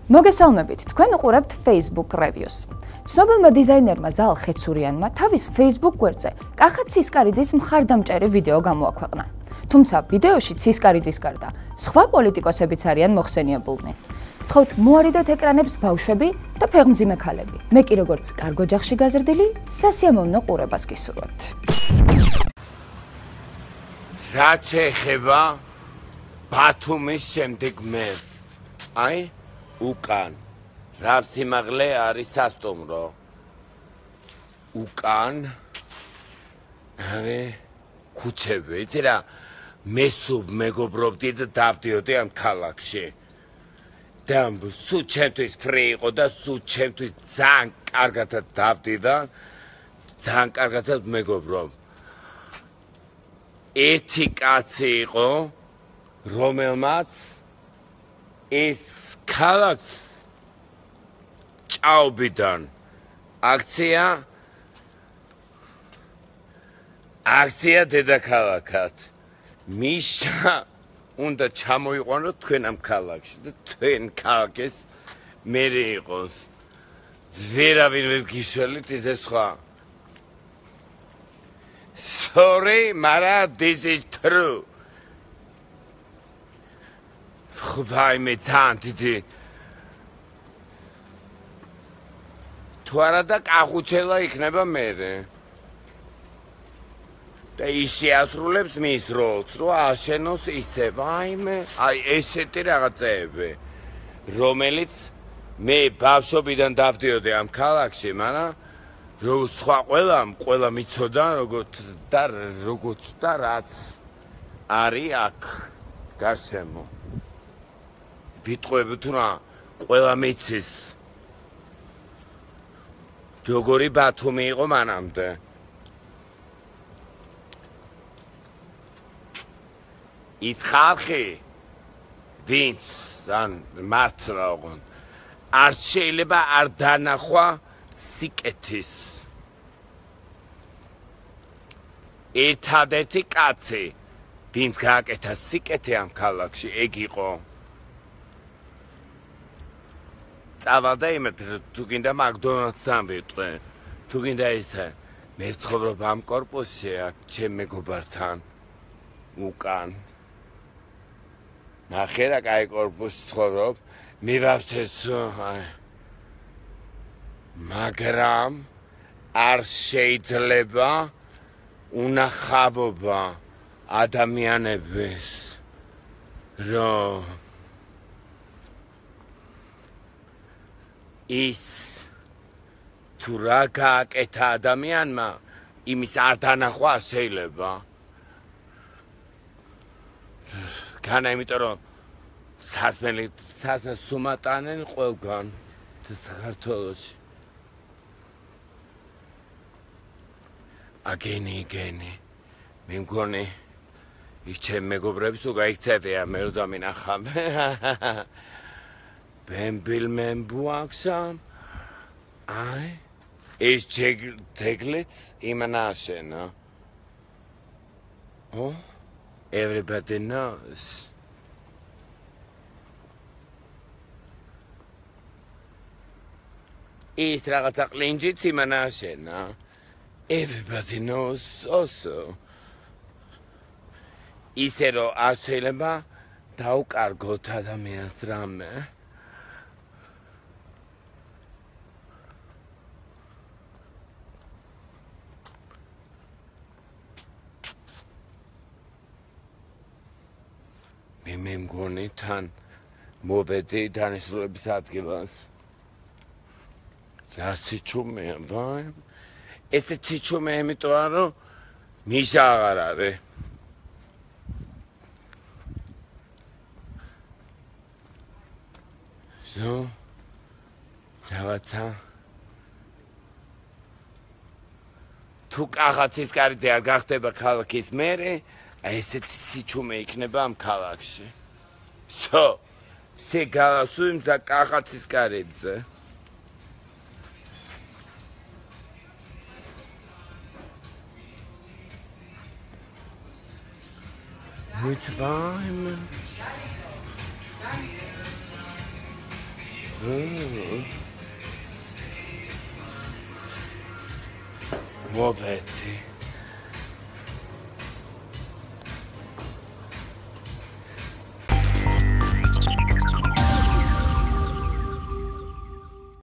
მოგესალმებით, თქვენ უყურებთ Facebook Reviews. ცნობილმა დიზაინერმა ზალ ხეცურიანმა თავის Facebook გვერდზე კახა ცისკარიძის მხარდამჭერი ვიდეო გამოაქვეყნა. თუმცა ვიდეოში ცისკარიძის გარდა სხვა პოლიტიკოსებიც არიან მოხსენიებულნი. გთხოვთ მოარიდოთ ეკრანებს ბავშვები და ფეხმძიმე ქალები. მე კი როგორც კარგ ოჯახში გაზრდილი, სასიამოვნო ყურებას გისურვებთ. რაც ეხება ბათუმის შემდეგ მერს. აი უკან რა სიმაღლე არის სასტუმრო უკან არე ქუჩები იცი რა მე სულ მეგობრობდი და დავდიოდი ამ ქალაქში და სულ ჩემთვის ფრი იყო და სულ ჩემთვის ძალიან კარგად დავდი და ძალიან კარგად მეგობრობ ერთი კაცი იყო რომელმაც ეს ქალაქ ჭაობიდან აქცია დედაქალაქად მიშა უნდა ჩამოიყვანოთ თქვენ ამ ქალაქში და თქვენ ქალაქის მერი იყოს ვერავინ ვერ გიშველით ისე სხვა sorry მარა this is true ხვაი მე ძალიან დიდი თუ არა და კახუჩელა იქნება მერე და ის შეასრულებს მის როლს რომ აშენოს ისე ვაიმე აი ესეთი რაღაცეები რომელიც მე ბავშვობიდან დავდიოდი ამ ქალაქში მაგრამ რო სხვა ყველა მიცოდა როგორც და რაც არის აქ გარშემო ვიტყვები თუ რა ყველა მიცის როგორი ბათუმი იყო მანამდე ის ხალხი ვინც ან მართლა ოღონდ არ შეიძლება არ დანახვა სიკეთის ერთადერთი კაცი ვინც გააკეთა სიკეთე ამ ქალაქში ეგ იყო წავალდა იმით თუ გინდა მაკდონალდსთან ვიტყვი თუ გინდა ისე მე ვცხოვრობ ამ კორპუსში აქ ჩემ მეგობართან უკან ნახე რა კაი კორპუსში ცხოვრობ მივავცესო მაგრამ არ შეიძლება უნახავობა ადამიანების რომ ის თუ რა გააკეთა ადამიანმა იმის არ დანახვა შეიძლება განა იმიტომ რომ სასმელს სუმატანენ ყველგან საქართველოში აგენი მე მგონი ის ჩემ მეგობრებს უგაიქცევია მე რომ დამინახავ ბემბილმენ ბუაქსამ აი ეს ჯეგლეთ იმანაშენა everybody knows ის რაღაცა ყლინჯიც იმანაშენა everybody knows also ისე რომ არ შეიძლება დაუკარგოთ ადამიანს რამე მე მგონი თან მოვედი დანიშნულების ადგილას რა სიჩუმეა ვაი ესე სიჩუმე იმიტომ რომ მიშა აღარ არის რაღაცა თუ კახაცის კარიძე არ გახდება ქალაქის მერე ესეთი სიჩუმე იქნება ამ ქალაქში se galasuim za კახაცის კარიბზე Mit Wein. Wo wird sie?